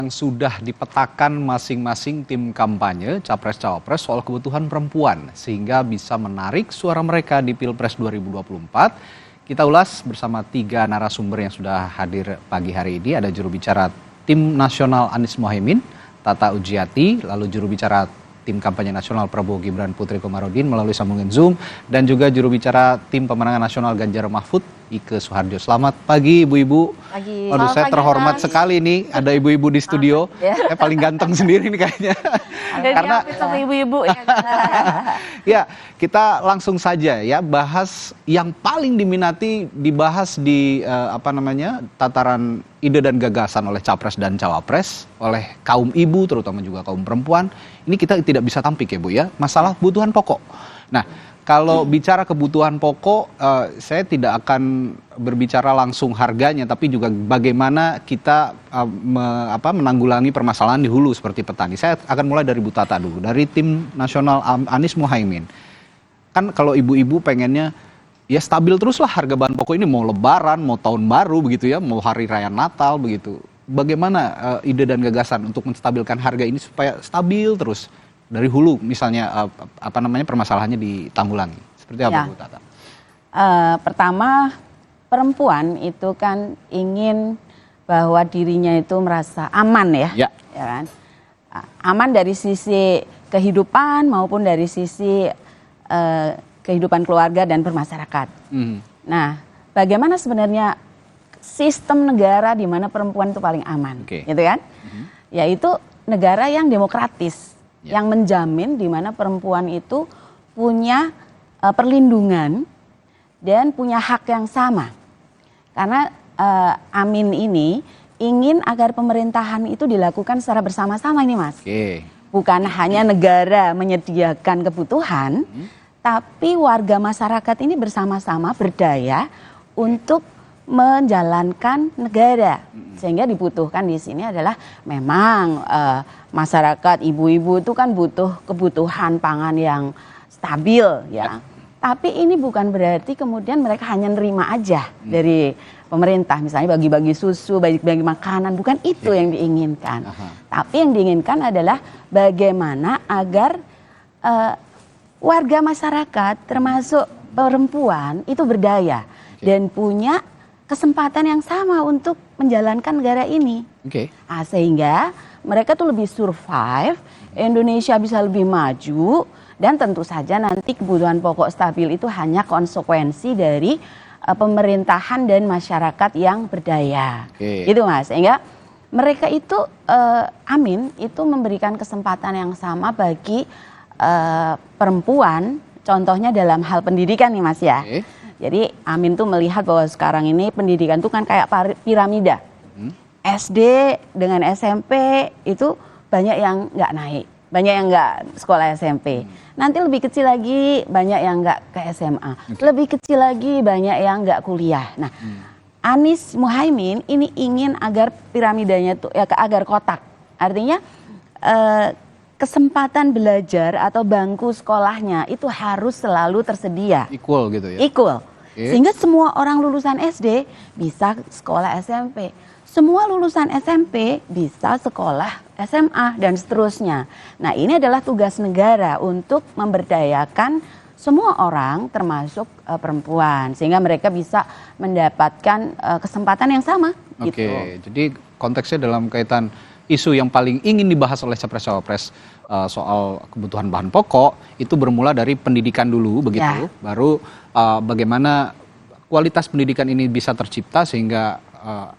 yang sudah dipetakan masing-masing tim kampanye Capres-Cawapres soal kebutuhan perempuan sehingga bisa menarik suara mereka di Pilpres 2024. Kita ulas bersama 3 narasumber yang sudah hadir pagi hari ini. Ada juru bicara Tim Nasional Anies Mohaimin, Tata Ujiati, lalu juru bicara Tim Kampanye Nasional Prabowo Gibran Putri Komarudin melalui sambungan Zoom, dan juga juru bicara Tim Pemenangan Nasional Ganjar Mahfud, Ike Suharjo. Selamat pagi ibu-ibu. Pagi. Waduh, saya terhormat sekali nih ada ibu-ibu di studio. Saya paling ganteng sendiri nih kayaknya. Karena ibu-ibu ya. Ya, kita langsung saja ya bahas yang paling diminati dibahas di tataran ide dan gagasan oleh Capres dan Cawapres, oleh kaum ibu terutama juga kaum perempuan. Ini kita tidak bisa tampik ya Bu ya, masalah kebutuhan pokok. Nah, kalau bicara kebutuhan pokok, saya tidak akan berbicara langsung harganya, tapi juga bagaimana kita menanggulangi permasalahan di hulu seperti petani. Saya akan mulai dari Bu Tata dulu, dari Tim Nasional Anies Mohaimin. Kan kalau ibu-ibu pengennya ya stabil teruslah harga bahan pokok ini, mau lebaran, mau tahun baru begitu ya, mau hari raya Natal begitu. Bagaimana ide dan gagasan untuk menstabilkan harga ini supaya stabil terus dari hulu, misalnya permasalahannya ditanggulangi? Seperti apa Bu Tata? Pertama, perempuan itu kan ingin bahwa dirinya itu merasa aman ya kan? Aman dari sisi kehidupan maupun dari sisi kehidupan keluarga dan bermasyarakat. Nah, bagaimana sebenarnya sistem negara di mana perempuan itu paling aman, gitu kan? Yaitu negara yang demokratis, yang menjamin di mana perempuan itu punya perlindungan dan punya hak yang sama. Karena Amin ini ingin agar pemerintahan itu dilakukan secara bersama-sama ini, Mas. Bukan hanya negara menyediakan kebutuhan, tapi warga masyarakat ini bersama-sama berdaya untuk menjalankan negara. Sehingga dibutuhkan di sini adalah memang masyarakat ibu-ibu itu kan butuh kebutuhan pangan yang stabil ya. Tapi ini bukan berarti kemudian mereka hanya nerima aja dari pemerintah, misalnya bagi-bagi susu, bagi-bagi makanan, bukan itu yang diinginkan. Tapi yang diinginkan adalah bagaimana agar warga masyarakat termasuk perempuan itu berdaya dan punya kesempatan yang sama untuk menjalankan negara ini. Sehingga mereka tuh lebih survive, Indonesia bisa lebih maju, dan tentu saja nanti kebutuhan pokok stabil itu hanya konsekuensi dari pemerintahan dan masyarakat yang berdaya. Gitu Mas, sehingga mereka itu Amin itu memberikan kesempatan yang sama bagi perempuan, contohnya dalam hal pendidikan nih Mas ya. Jadi Amin tuh melihat bahwa sekarang ini pendidikan tuh kan kayak piramida. SD dengan SMP itu banyak yang nggak naik, banyak yang nggak sekolah SMP. Nanti lebih kecil lagi banyak yang nggak ke SMA, lebih kecil lagi banyak yang nggak kuliah. Nah, Anies Mohaimin ini ingin agar piramidanya tuh ya agar kotak. Artinya kesempatan belajar atau bangku sekolahnya itu harus selalu tersedia. Equal gitu ya? Equal. Sehingga semua orang lulusan SD bisa sekolah SMP. Semua lulusan SMP bisa sekolah SMA dan seterusnya. Nah, ini adalah tugas negara untuk memberdayakan semua orang termasuk perempuan. Sehingga mereka bisa mendapatkan kesempatan yang sama. Jadi konteksnya dalam kaitan isu yang paling ingin dibahas oleh Capres-Cawapres soal kebutuhan bahan pokok itu bermula dari pendidikan dulu begitu, baru bagaimana kualitas pendidikan ini bisa tercipta sehingga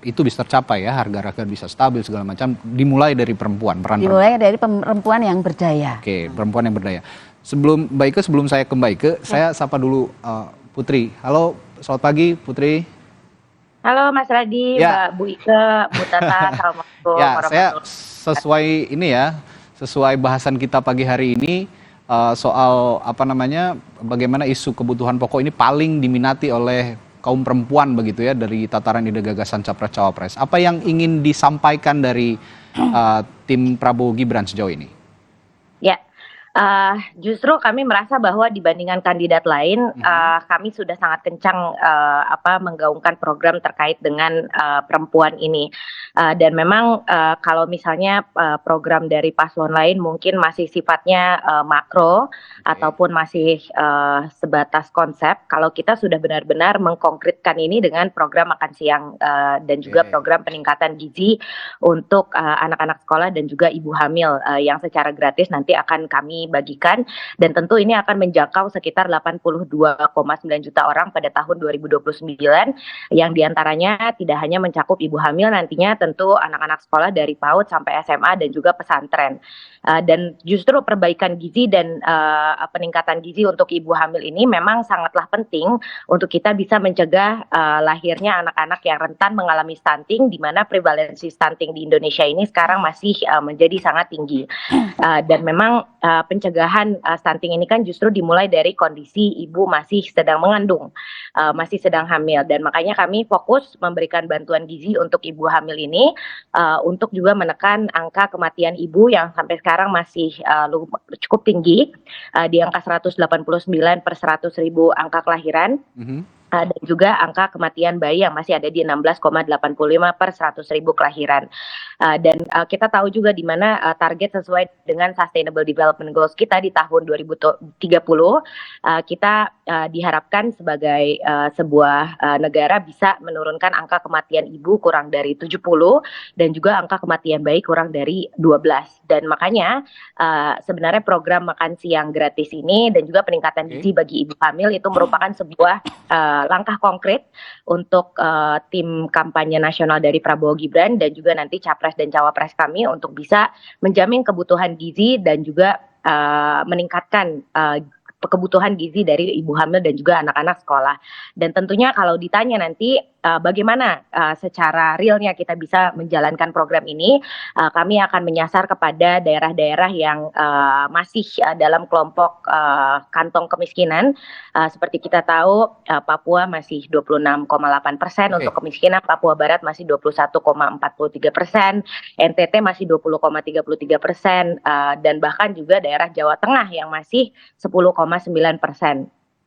itu bisa tercapai ya, harga-harga bisa stabil segala macam, dimulai dari perempuan, dari perempuan yang berdaya. Perempuan yang berdaya. Sebelum Mbak Ike, sebelum saya ke Mbak Ike, saya sapa dulu Putri. Halo, selamat pagi Putri. Halo Mas Radi, Mbak Bu Ike, Bu Tata, Assalamualaikum. Saya sesuai ini ya, sesuai bahasan kita pagi hari ini soal bagaimana isu kebutuhan pokok ini paling diminati oleh kaum perempuan begitu ya, dari tataran ide gagasan Capres-Cawapres. Apa yang ingin disampaikan dari tim Prabowo Gibran sejauh ini? Ya, Justru kami merasa bahwa dibandingkan kandidat lain, kami sudah sangat kencang menggaungkan program terkait dengan perempuan ini. Dan memang kalau misalnya program dari paslon lain mungkin masih sifatnya makro ataupun masih sebatas konsep. Kalau kita sudah benar-benar mengkonkretkan ini dengan program makan siang dan juga program peningkatan gizi untuk anak-anak sekolah dan juga ibu hamil yang secara gratis nanti akan kami bagikan, dan tentu ini akan menjangkau sekitar 82,9 juta orang pada tahun 2029, yang diantaranya tidak hanya mencakup ibu hamil, nantinya tentu anak-anak sekolah dari PAUD sampai SMA dan juga pesantren. Dan justru perbaikan gizi dan peningkatan gizi untuk ibu hamil ini memang sangatlah penting untuk kita bisa mencegah lahirnya anak-anak yang rentan mengalami stunting, di mana prevalensi stunting di Indonesia ini sekarang masih menjadi sangat tinggi. Dan memang pencegahan stunting ini kan justru dimulai dari kondisi ibu masih sedang mengandung, masih sedang hamil, dan makanya kami fokus memberikan bantuan gizi untuk ibu hamil ini untuk juga menekan angka kematian ibu yang sampai sekarang masih cukup tinggi, di angka 189 per 100.000 angka kelahiran. Dan juga angka kematian bayi yang masih ada di 16,85 per 100.000 kelahiran. Dan kita tahu juga di mana target sesuai dengan Sustainable Development Goals kita di tahun 2030, kita diharapkan sebagai sebuah negara bisa menurunkan angka kematian ibu kurang dari 70 dan juga angka kematian bayi kurang dari 12. Dan makanya sebenarnya program makan siang gratis ini dan juga peningkatan gizi bagi ibu hamil itu merupakan sebuah langkah konkret untuk tim kampanye nasional dari Prabowo Gibran dan juga nanti capres dan cawapres kami untuk bisa menjamin kebutuhan gizi dan juga meningkatkan kebutuhan gizi dari ibu hamil dan juga anak-anak sekolah. Dan tentunya kalau ditanya nanti bagaimana secara realnya kita bisa menjalankan program ini, kami akan menyasar kepada daerah-daerah yang masih dalam kelompok kantong kemiskinan. Seperti kita tahu, Papua masih 26,8% untuk kemiskinan, Papua Barat masih 21,43%, NTT masih 20,33%, dan bahkan juga daerah Jawa Tengah yang masih 10,9%.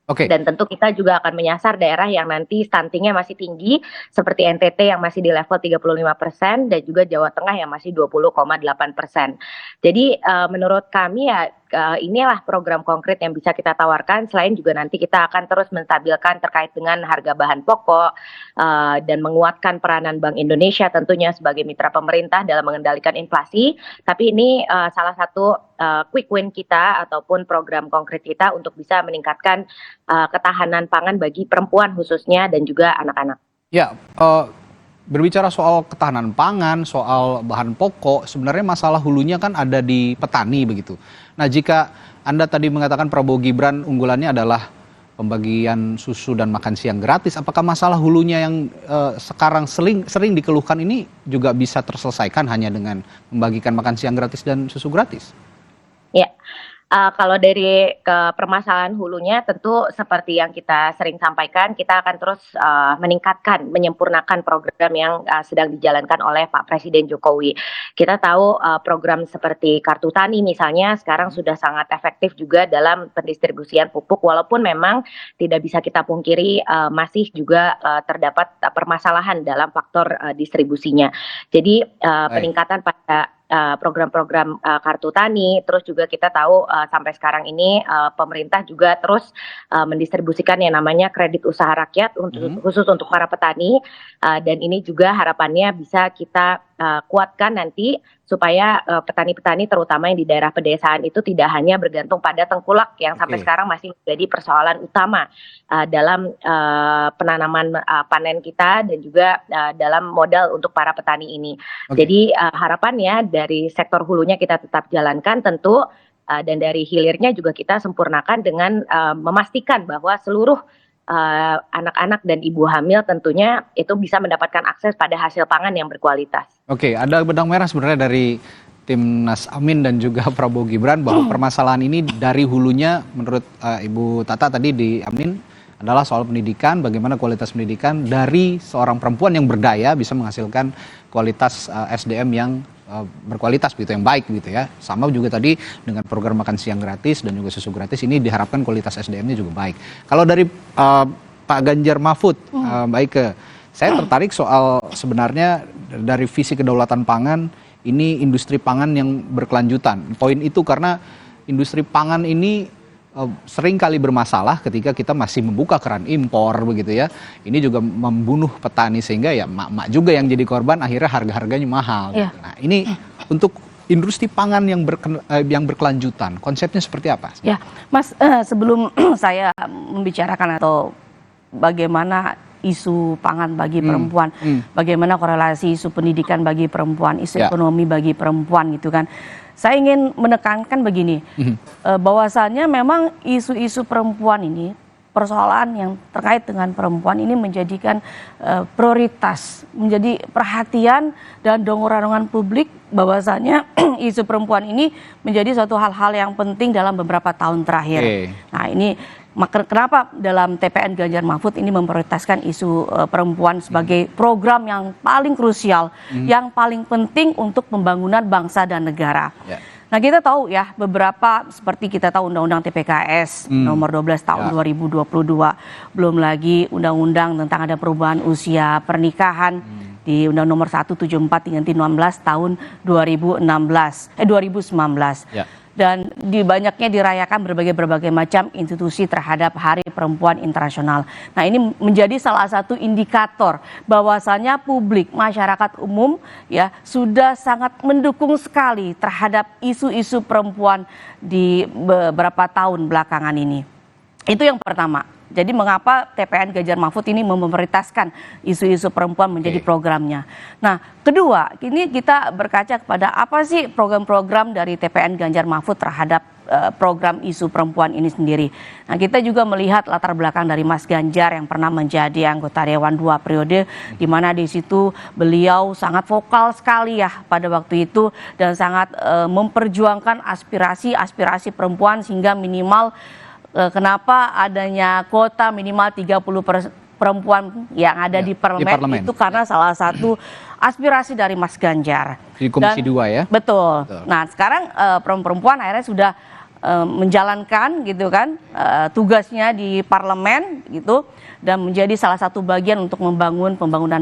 Dan tentu kita juga akan menyasar daerah yang nanti stuntingnya masih tinggi, seperti NTT yang masih di level 35% dan juga Jawa Tengah yang masih 20,8%. Jadi menurut kami ya inilah program konkret yang bisa kita tawarkan. Selain juga nanti kita akan terus menstabilkan terkait dengan harga bahan pokok dan menguatkan peranan Bank Indonesia tentunya sebagai mitra pemerintah dalam mengendalikan inflasi. Tapi ini salah satu quick win kita ataupun program konkret kita untuk bisa meningkatkan ketahanan pangan bagi perempuan khususnya dan juga anak-anak. Ya, berbicara soal ketahanan pangan, soal bahan pokok, sebenarnya masalah hulunya kan ada di petani begitu. Nah, jika Anda tadi mengatakan Prabowo Gibran unggulannya adalah pembagian susu dan makan siang gratis, apakah masalah hulunya yang sekarang sering dikeluhkan ini juga bisa terselesaikan hanya dengan membagikan makan siang gratis dan susu gratis? Ya. Kalau dari permasalahan hulunya tentu seperti yang kita sering sampaikan, kita akan terus meningkatkan, menyempurnakan program yang sedang dijalankan oleh Pak Presiden Jokowi. Kita tahu program seperti Kartu Tani misalnya sekarang sudah sangat efektif juga dalam pendistribusian pupuk, walaupun memang tidak bisa kita pungkiri masih juga terdapat permasalahan dalam faktor distribusinya. Jadi peningkatan pada program-program Kartu Tani, terus juga kita tahu sampai sekarang ini pemerintah juga terus mendistribusikan yang namanya kredit usaha rakyat khusus untuk para petani, dan ini juga harapannya bisa kita kuatkan nanti supaya petani-petani terutama yang di daerah pedesaan itu tidak hanya bergantung pada tengkulak yang sampai sekarang masih menjadi persoalan utama dalam penanaman panen kita dan juga dalam modal untuk para petani ini. Jadi harapannya dari sektor hulunya kita tetap jalankan tentu, dan dari hilirnya juga kita sempurnakan dengan memastikan bahwa seluruh anak-anak dan ibu hamil tentunya itu bisa mendapatkan akses pada hasil pangan yang berkualitas. Oke, ada benang merah sebenarnya dari Timnas Amin dan juga Prabowo Gibran bahwa permasalahan ini dari hulunya menurut Ibu Tata tadi di Amin adalah soal pendidikan, bagaimana kualitas pendidikan dari seorang perempuan yang berdaya bisa menghasilkan kualitas SDM yang berkualitas begitu, yang baik gitu ya. Sama juga tadi dengan program makan siang gratis dan juga susu gratis, ini diharapkan kualitas SDM-nya juga baik. Kalau dari Pak Ganjar Mahfud, Mbak Ike, saya tertarik soal sebenarnya dari visi kedaulatan pangan, ini industri pangan yang berkelanjutan. Poin itu karena industri pangan ini sering kali bermasalah ketika kita masih membuka keran impor begitu ya. Ini juga membunuh petani sehingga ya mak-mak juga yang jadi korban, akhirnya harga-harganya mahal. Iya. Gitu. Nah ini untuk industri pangan yang berkelanjutan, konsepnya seperti apa? Ya, Mas, sebelum saya membicarakan atau bagaimana isu pangan bagi perempuan, bagaimana korelasi isu pendidikan bagi perempuan, isu ekonomi bagi perempuan gitu kan. Saya ingin menekankan begini, bahwasannya memang isu-isu perempuan ini, persoalan yang terkait dengan perempuan ini menjadikan prioritas, menjadi perhatian dan dorongan publik, bahwasannya isu perempuan ini menjadi suatu hal-hal yang penting dalam beberapa tahun terakhir. Nah ini kenapa dalam TPN Ganjar Mahfud ini memprioritaskan isu perempuan sebagai program yang paling krusial, yang paling penting untuk pembangunan bangsa dan negara. Nah kita tahu ya, beberapa seperti kita tahu Undang-Undang TPKS nomor 12 tahun 2022, belum lagi Undang-Undang tentang ada perubahan usia pernikahan di Undang nomor 174 ganti 16 tahun 2019. Dan banyaknya dirayakan berbagai macam institusi terhadap Hari Perempuan Internasional. Nah ini menjadi salah satu indikator bahwasannya publik, masyarakat umum ya sudah sangat mendukung sekali terhadap isu-isu perempuan di beberapa tahun belakangan ini. Itu yang pertama. Jadi mengapa TPN Ganjar Mahfud ini memprioritaskan isu-isu perempuan menjadi programnya. Nah kedua, ini kita berkaca kepada apa sih program-program dari TPN Ganjar Mahfud terhadap program isu perempuan ini sendiri. Nah kita juga melihat latar belakang dari Mas Ganjar yang pernah menjadi anggota Dewan 2 periode, di mana di situ beliau sangat vokal sekali ya pada waktu itu dan sangat memperjuangkan aspirasi perempuan sehingga minimal kenapa adanya kuota minimal 30% perempuan yang ada di parlemen itu karena salah satu aspirasi dari Mas Ganjar. Di Komisi 2 ya? Betul. Nah sekarang perempuan akhirnya sudah menjalankan gitu kan tugasnya di parlemen gitu dan menjadi salah satu bagian untuk membangun pembangunan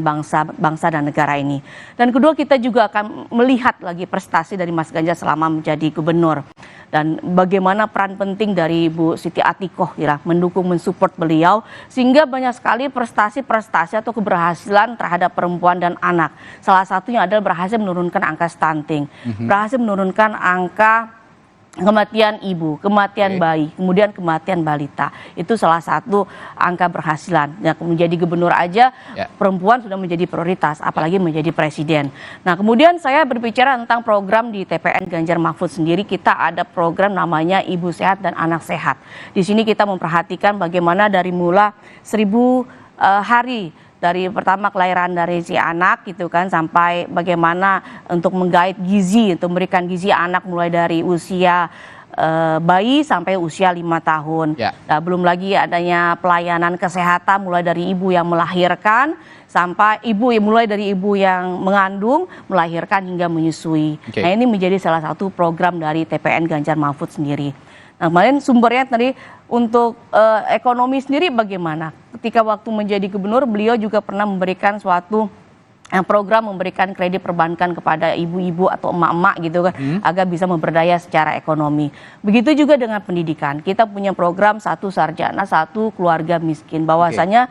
bangsa dan negara ini. Dan kedua kita juga akan melihat lagi prestasi dari Mas Ganjar selama menjadi gubernur. Dan bagaimana peran penting dari Bu Siti Atikoh ya, mendukung, mensupport beliau sehingga banyak sekali prestasi atau keberhasilan terhadap perempuan dan anak. Salah satunya adalah berhasil menurunkan angka stunting, berhasil menurunkan angka kematian ibu, kematian bayi, kemudian kematian balita. Itu salah satu angka berhasilan. Nah, menjadi gubernur aja perempuan sudah menjadi prioritas, apalagi menjadi presiden. Nah, kemudian saya berbicara tentang program di TPN Ganjar Mahfud sendiri. Kita ada program namanya Ibu Sehat dan Anak Sehat. Di sini kita memperhatikan bagaimana dari mula 1000 hari dari pertama kelahiran dari si anak gitu kan sampai bagaimana untuk menggait gizi, untuk memberikan gizi anak mulai dari usia bayi sampai usia 5 tahun. Nah, belum lagi adanya pelayanan kesehatan mulai dari ibu yang melahirkan sampai mulai dari ibu yang mengandung, melahirkan hingga menyusui. Nah ini menjadi salah satu program dari TPN Ganjar Mahfud sendiri. Nah, kemarin sumbernya tadi untuk ekonomi sendiri bagaimana? Ketika waktu menjadi gubernur, beliau juga pernah memberikan suatu program memberikan kredit perbankan kepada ibu-ibu atau emak-emak gitu kan, agar bisa memberdaya secara ekonomi. Begitu juga dengan pendidikan. Kita punya program 1 sarjana, 1 keluarga miskin. Bahwasanya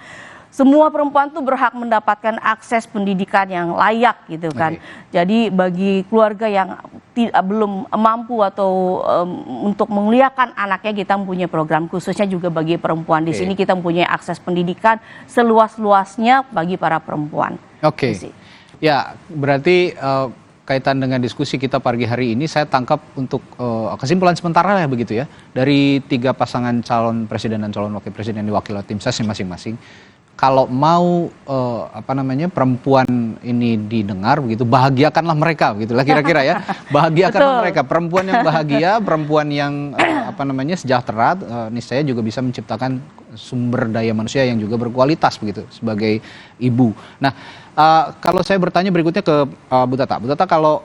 semua perempuan tuh berhak mendapatkan akses pendidikan yang layak gitu kan. Jadi bagi keluarga yang belum mampu atau untuk memuliakan anaknya, kita mempunyai program khususnya juga bagi perempuan. Di sini kita mempunyai akses pendidikan seluas-luasnya bagi para perempuan. Ya, berarti kaitan dengan diskusi kita pagi hari ini, saya tangkap untuk kesimpulan sementara ya begitu ya, dari 3 pasangan calon presiden dan calon wakil presiden diwakili tim ses masing-masing. Kalau mau perempuan ini didengar begitu, bahagiakanlah mereka begitulah kira-kira ya. Bahagiakanlah mereka, perempuan yang bahagia, perempuan yang sejahtera, niscaya juga bisa menciptakan sumber daya manusia yang juga berkualitas begitu sebagai ibu. Nah, kalau saya bertanya berikutnya ke Bu Tata. Bu Tata, kalau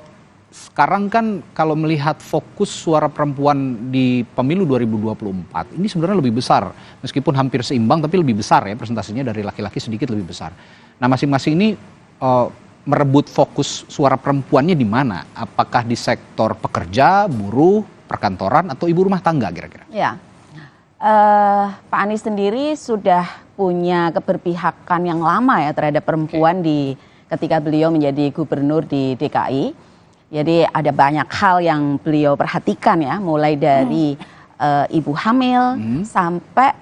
sekarang kan kalau melihat fokus suara perempuan di pemilu 2024 ini sebenarnya lebih besar, meskipun hampir seimbang tapi lebih besar ya presentasinya, dari laki-laki sedikit lebih besar. Nah, masing-masing ini merebut fokus suara perempuannya di mana? Apakah di sektor pekerja, buruh, perkantoran, atau ibu rumah tangga kira-kira? Ya, Pak Anies sendiri sudah punya keberpihakan yang lama ya terhadap perempuan ketika beliau menjadi gubernur di DKI. Jadi ada banyak hal yang beliau perhatikan ya, mulai dari ibu hamil sampai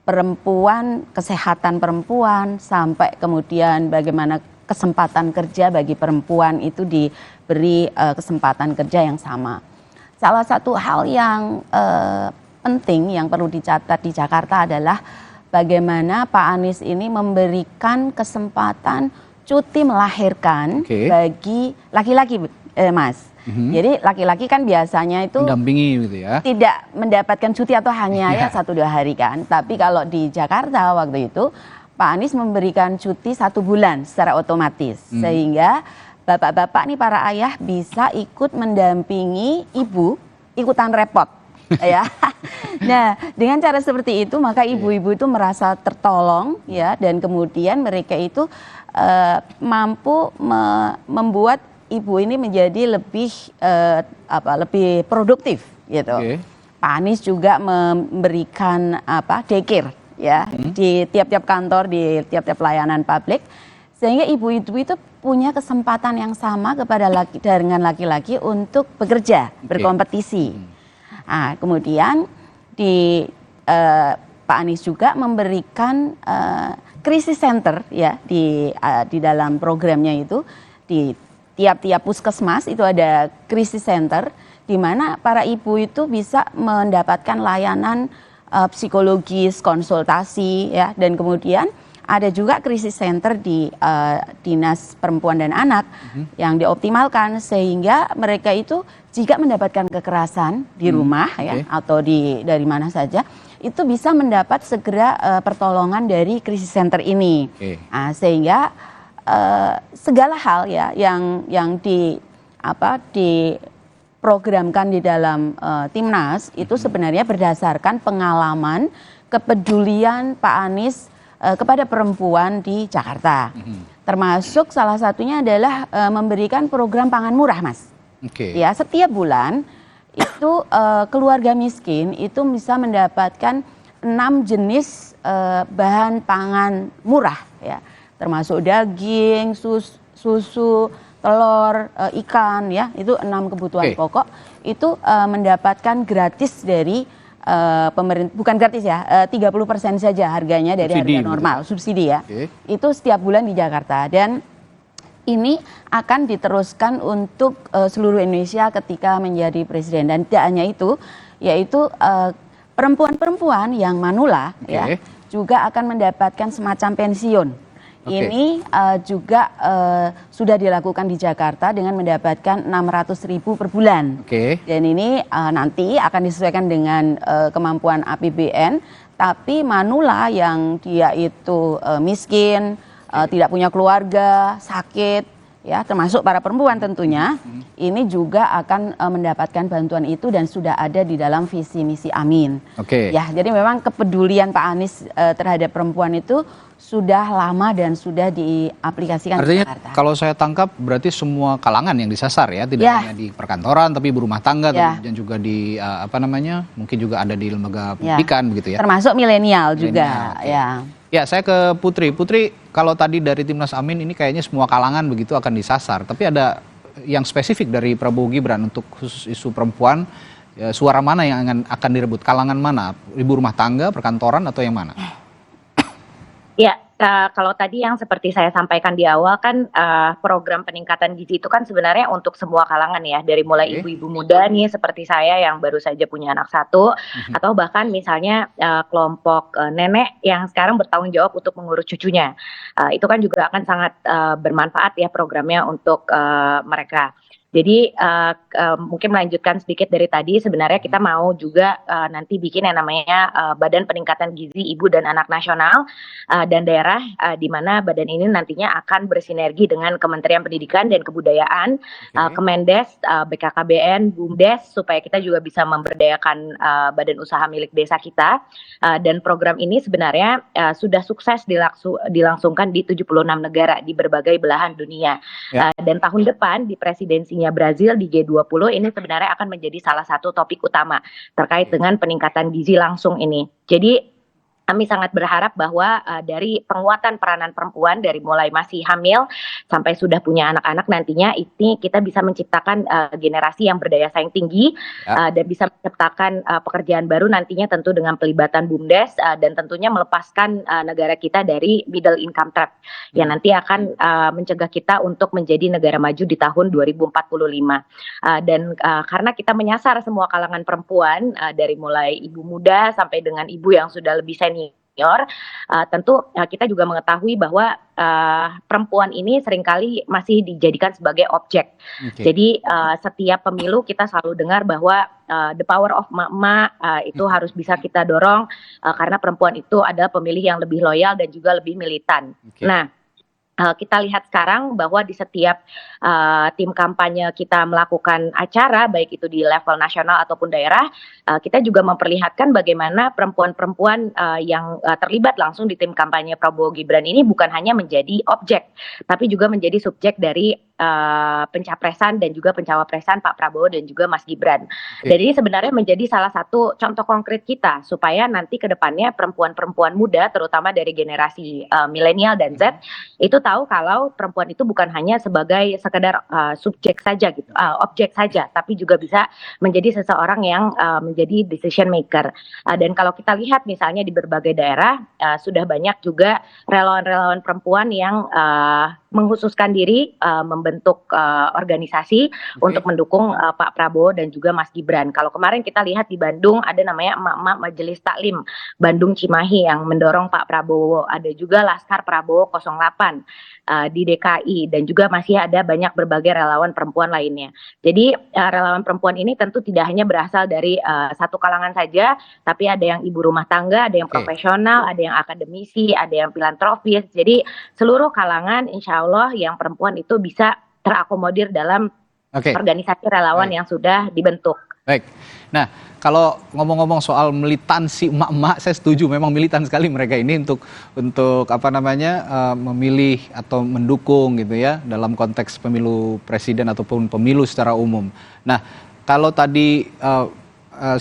perempuan, kesehatan perempuan, sampai kemudian bagaimana kesempatan kerja bagi perempuan itu diberi kesempatan kerja yang sama. Salah satu hal yang penting yang perlu dicatat di Jakarta adalah bagaimana Pak Anies ini memberikan kesempatan cuti melahirkan bagi laki-laki, Mas. Jadi laki-laki kan biasanya itu mendampingi gitu ya, tidak mendapatkan cuti atau hanya ya 1-2 hari kan. Tapi kalau di Jakarta waktu itu Pak Anies memberikan cuti 1 bulan secara otomatis, sehingga bapak-bapak nih, para ayah bisa ikut mendampingi ibu, ikutan repot. Ya, nah dengan cara seperti itu maka ibu-ibu itu merasa tertolong ya, dan kemudian mereka itu mampu membuat ibu ini menjadi lebih lebih produktif gitu. Pak Anies juga memberikan daycare ya di tiap-tiap kantor, di tiap-tiap pelayanan publik, sehingga ibu-ibu itu punya kesempatan yang sama dengan laki-laki untuk bekerja, berkompetisi. Nah, kemudian Pak Anies juga memberikan krisis center ya di dalam programnya itu, di tiap-tiap puskesmas itu ada krisis center di mana para ibu itu bisa mendapatkan layanan psikologis, konsultasi ya, dan kemudian ada juga krisis center di Dinas Perempuan dan Anak yang dioptimalkan sehingga mereka itu jika mendapatkan kekerasan di rumah ya atau dari mana saja itu bisa mendapat segera pertolongan dari krisis center ini. Nah, sehingga segala hal ya yang diprogramkan di dalam Timnas itu sebenarnya berdasarkan pengalaman kepedulian Pak Anies kepada perempuan di Jakarta. Termasuk salah satunya adalah memberikan program pangan murah, Mas. Ya, setiap bulan itu keluarga miskin itu bisa mendapatkan 6 jenis bahan pangan murah ya, termasuk daging, susu, telur, ikan ya, itu 6 kebutuhan pokok itu mendapatkan gratis dari pemerintah, bukan gratis ya, 30% saja harganya dari harga normal, subsidi ya. Itu setiap bulan di Jakarta, dan ini akan diteruskan untuk seluruh Indonesia ketika menjadi presiden. Dan tidak hanya itu, yaitu perempuan-perempuan yang manula ya juga akan mendapatkan semacam pensiun. Ini juga sudah dilakukan di Jakarta dengan mendapatkan 600.000 per bulan. Dan ini nanti akan disesuaikan dengan kemampuan APBN. Tapi manula yang dia itu miskin, tidak punya keluarga, sakit, ya termasuk para perempuan tentunya, ini juga akan mendapatkan bantuan itu dan sudah ada di dalam visi misi Amin. Ya, jadi memang kepedulian Pak Anies terhadap perempuan itu sudah lama dan sudah diaplikasikan. Artinya, di Jakarta. Kalau saya tangkap berarti semua kalangan yang disasar ya, tidak hanya di perkantoran tapi berumah tangga dan juga di mungkin juga ada di lembaga pendidikan begitu ya. Termasuk milenial juga ya. Ya, saya ke Putri. Putri, kalau tadi dari Timnas Amin ini kayaknya semua kalangan begitu akan disasar. Tapi ada yang spesifik dari Prabowo Gibran untuk khusus isu perempuan, suara mana yang akan direbut? Kalangan mana? Ibu rumah tangga, perkantoran, atau yang mana? Ya, kalau tadi yang seperti saya sampaikan di awal kan program peningkatan gizi itu kan sebenarnya untuk semua kalangan ya, dari mulai ibu-ibu muda nih seperti saya yang baru saja punya anak 1, atau bahkan misalnya kelompok nenek yang sekarang bertanggung jawab untuk mengurus cucunya. Itu kan juga akan sangat bermanfaat ya programnya untuk mereka. Jadi mungkin melanjutkan sedikit dari tadi, sebenarnya kita mau juga nanti bikin yang namanya Badan Peningkatan Gizi Ibu dan Anak Nasional dan Daerah, di mana badan ini nantinya akan bersinergi dengan Kementerian Pendidikan dan Kebudayaan, Kemendes, BKKBN, BUMDes, supaya kita juga bisa memberdayakan badan usaha milik desa kita. Dan program ini sebenarnya sudah sukses dilangsungkan di 76 negara di berbagai belahan dunia. Dan tahun depan di presidensinya Brazil di G20 ini sebenarnya akan menjadi salah satu topik utama terkait dengan peningkatan gizi langsung ini. Jadi kami sangat berharap bahwa dari penguatan peranan perempuan dari mulai masih hamil sampai sudah punya anak-anak, nantinya ini kita bisa menciptakan generasi yang berdaya saing tinggi dan bisa menciptakan pekerjaan baru nantinya, tentu dengan pelibatan BUMDes dan tentunya melepaskan negara kita dari middle income trap yang nanti akan mencegah kita untuk menjadi negara maju di tahun 2045. Dan karena kita menyasar semua kalangan perempuan dari mulai ibu muda sampai dengan ibu yang sudah lebih senior, tentu kita juga mengetahui bahwa perempuan ini seringkali masih dijadikan sebagai objek. Jadi setiap pemilu kita selalu dengar bahwa the power of emak-emak itu harus bisa kita dorong karena perempuan itu adalah pemilih yang lebih loyal dan juga lebih militan. Nah, kita lihat sekarang bahwa di setiap tim kampanye kita melakukan acara, baik itu di level nasional ataupun daerah, kita juga memperlihatkan bagaimana perempuan-perempuan yang terlibat langsung di tim kampanye Prabowo Gibran ini bukan hanya menjadi objek, tapi juga menjadi subjek dari pencapresan dan juga pencawapresan Pak Prabowo dan juga Mas Gibran. Jadi sebenarnya menjadi salah satu contoh konkret kita supaya nanti ke depannya perempuan-perempuan muda, terutama dari generasi milenial dan Z, itu tahu kalau perempuan itu bukan hanya sebagai sekedar subjek saja gitu, objek saja, tapi juga bisa menjadi seseorang yang menjadi decision maker. Dan kalau kita lihat misalnya di berbagai daerah sudah banyak juga relawan-relawan perempuan yang mengkhususkan diri membentuk organisasi untuk mendukung Pak Prabowo dan juga Mas Gibran. Kalau kemarin kita lihat di Bandung ada namanya Emak-emak Majelis Taklim Bandung Cimahi yang mendorong Pak Prabowo. Ada juga Laskar Prabowo 08 di DKI dan juga masih ada banyak berbagai relawan perempuan lainnya. Jadi relawan perempuan ini tentu tidak hanya berasal dari satu kalangan saja, tapi ada yang ibu rumah tangga, ada yang profesional, ada yang akademisi, ada yang filantropis. Jadi seluruh kalangan insya Allah yang perempuan itu bisa terakomodir dalam organisasi relawan yang sudah dibentuk. Baik. Nah, kalau ngomong-ngomong soal militansi emak-emak, saya setuju memang militan sekali mereka ini untuk apa namanya memilih atau mendukung gitu ya dalam konteks pemilu presiden ataupun pemilu secara umum. Nah, kalau tadi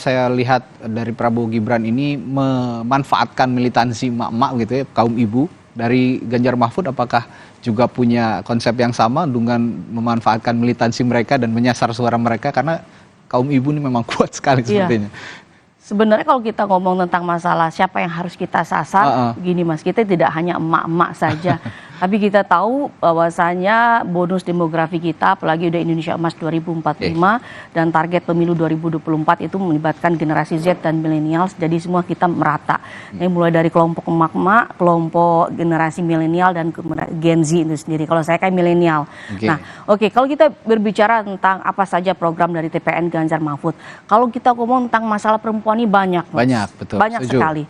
saya lihat dari Prabowo Gibran ini memanfaatkan militansi emak-emak gitu ya, kaum ibu. Dari Ganjar Mahfud apakah juga punya konsep yang sama dengan memanfaatkan militansi mereka dan menyasar suara mereka, karena kaum ibu ini memang kuat sekali sepertinya. Sebenarnya kalau kita ngomong tentang masalah siapa yang harus kita sasar, gini Mas, kita tidak hanya emak-emak saja. Tapi kita tahu bahwasanya bonus demografi kita, apalagi udah Indonesia Emas 2045 dan target pemilu 2024 itu melibatkan generasi Z dan millennials, jadi semua kita merata. Ini mulai dari kelompok emak-emak, kelompok generasi milenial dan Gen Z itu sendiri. Kalau saya kayak milenial. Nah, kalau kita berbicara tentang apa saja program dari TPN Ganjar Mahfud, kalau kita ngomong tentang masalah perempuan ini banyak, Mas. Banyak sekali.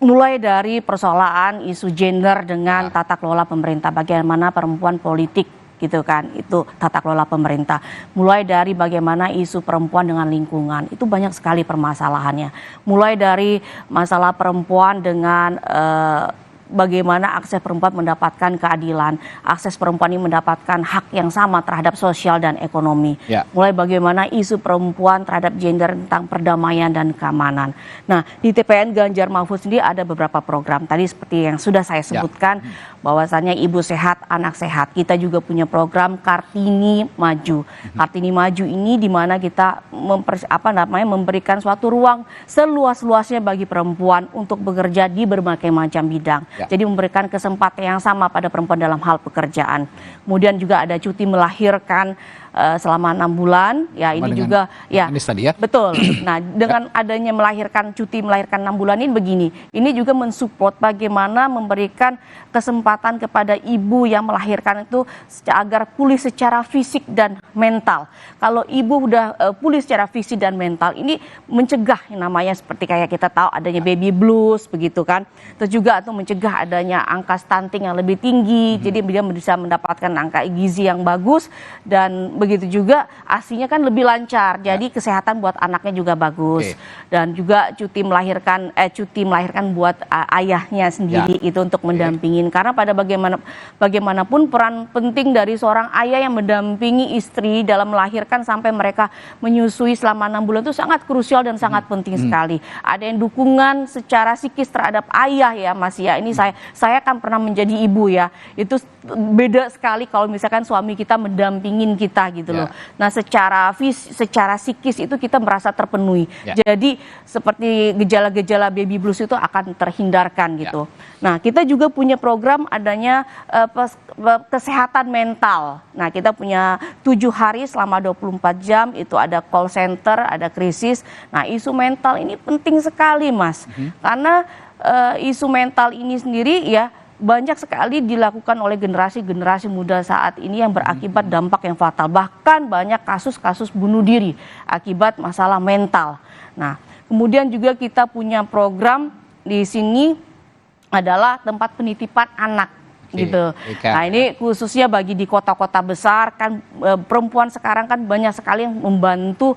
Mulai dari persoalan isu gender dengan tata kelola pemerintah, bagaimana perempuan politik gitu kan, itu tata kelola pemerintah. Mulai dari bagaimana isu perempuan dengan lingkungan, itu banyak sekali permasalahannya. Mulai dari masalah perempuan dengan bagaimana akses perempuan mendapatkan keadilan, akses perempuan ini mendapatkan hak yang sama terhadap sosial dan ekonomi. Mulai bagaimana isu perempuan terhadap gender tentang perdamaian dan keamanan. Nah, di TPN Ganjar Mahfud sendiri ada beberapa program. Tadi seperti yang sudah saya sebutkan, bahwasannya ibu sehat, anak sehat. Kita juga punya program Kartini Maju. Kartini Maju ini di mana kita memberikan suatu ruang seluas-luasnya bagi perempuan untuk bekerja di berbagai macam bidang. Jadi memberikan kesempatan yang sama pada perempuan dalam hal pekerjaan. Kemudian juga ada cuti melahirkan selama 6 bulan. Ya ini juga ya Anies tadi ya. betul. Nah dengan adanya cuti melahirkan 6 bulan ini begini, ini juga mensupport bagaimana memberikan kesempatan kepada ibu yang melahirkan itu agar pulih secara fisik dan mental. Kalau ibu udah pulih secara fisik dan mental, ini mencegah yang namanya seperti kayak kita tahu adanya baby blues begitu kan. Terus juga atau mencegah adanya angka stunting yang lebih tinggi. Jadi dia bisa mendapatkan angka gizi yang bagus dan begitu juga ASINya kan lebih lancar. Jadi kesehatan buat anaknya juga bagus. Dan juga cuti melahirkan buat ayahnya sendiri itu untuk mendampingi. Karena pada bagaimanapun peran penting dari seorang ayah yang mendampingi istri dalam melahirkan sampai mereka menyusui selama 6 bulan itu sangat krusial dan sangat penting sekali. Ada yang dukungan secara psikis terhadap ayah ya Mas ya. Ini saya kan pernah menjadi ibu ya. Itu beda sekali kalau misalkan suami kita mendampingin kita gitu loh. Nah secara psikis itu kita merasa terpenuhi. Jadi seperti gejala-gejala baby blues itu akan terhindarkan gitu. Nah kita juga punya program adanya kesehatan mental. Nah kita punya 7 hari selama 24 jam itu ada call center, ada krisis. Nah isu mental ini penting sekali Mas. Karena isu mental ini sendiri ya banyak sekali dilakukan oleh generasi muda saat ini yang berakibat dampak yang fatal. Bahkan banyak kasus-kasus bunuh diri akibat masalah mental. Nah kemudian juga kita punya program di sini adalah tempat penitipan anak gitu. Nah ini khususnya bagi di kota-kota besar kan perempuan sekarang kan banyak sekali yang membantu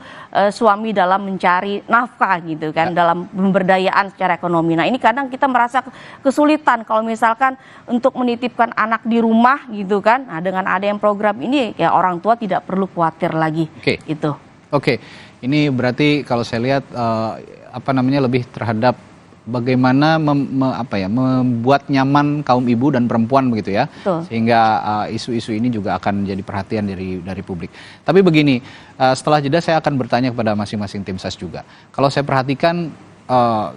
suami dalam mencari nafkah gitu kan dalam pemberdayaan secara ekonomi. Nah ini kadang kita merasa kesulitan kalau misalkan untuk menitipkan anak di rumah gitu kan. Nah dengan ada yang program ini ya orang tua tidak perlu khawatir lagi itu. Ini berarti kalau saya lihat lebih terhadap bagaimana membuat nyaman kaum ibu dan perempuan begitu ya. Betul. Sehingga isu-isu ini juga akan menjadi perhatian dari publik. Tapi begini, setelah jeda saya akan bertanya kepada masing-masing tim ses juga. Kalau saya perhatikan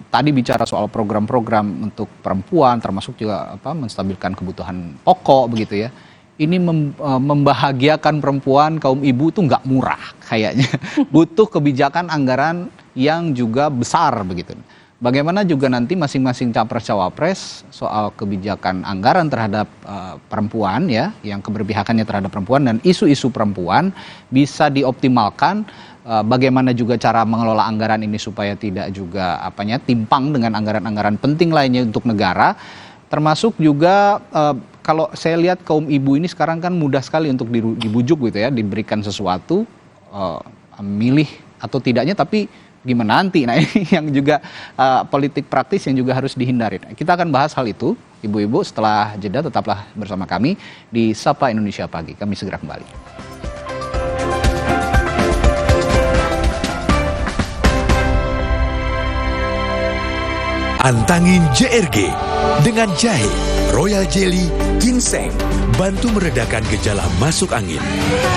tadi bicara soal program-program untuk perempuan termasuk juga menstabilkan kebutuhan pokok begitu ya. Ini membahagiakan perempuan kaum ibu itu nggak murah kayaknya. Butuh kebijakan anggaran yang juga besar begitu. Bagaimana juga nanti masing-masing capres-cawapres soal kebijakan anggaran terhadap perempuan ya, yang keberpihakannya terhadap perempuan dan isu-isu perempuan bisa dioptimalkan. Bagaimana juga cara mengelola anggaran ini supaya tidak juga timpang dengan anggaran-anggaran penting lainnya untuk negara. Termasuk juga kalau saya lihat kaum ibu ini sekarang kan mudah sekali untuk dibujuk gitu ya, diberikan sesuatu, milih atau tidaknya, tapi gimana nanti. Nah ini yang juga politik praktis yang juga harus dihindari. Kita akan bahas hal itu ibu-ibu setelah jeda. Tetaplah bersama kami di Sapa Indonesia Pagi. Kami segera kembali. Antangin JRG dengan jahe, royal jelly, ginseng, bantu meredakan gejala masuk angin dan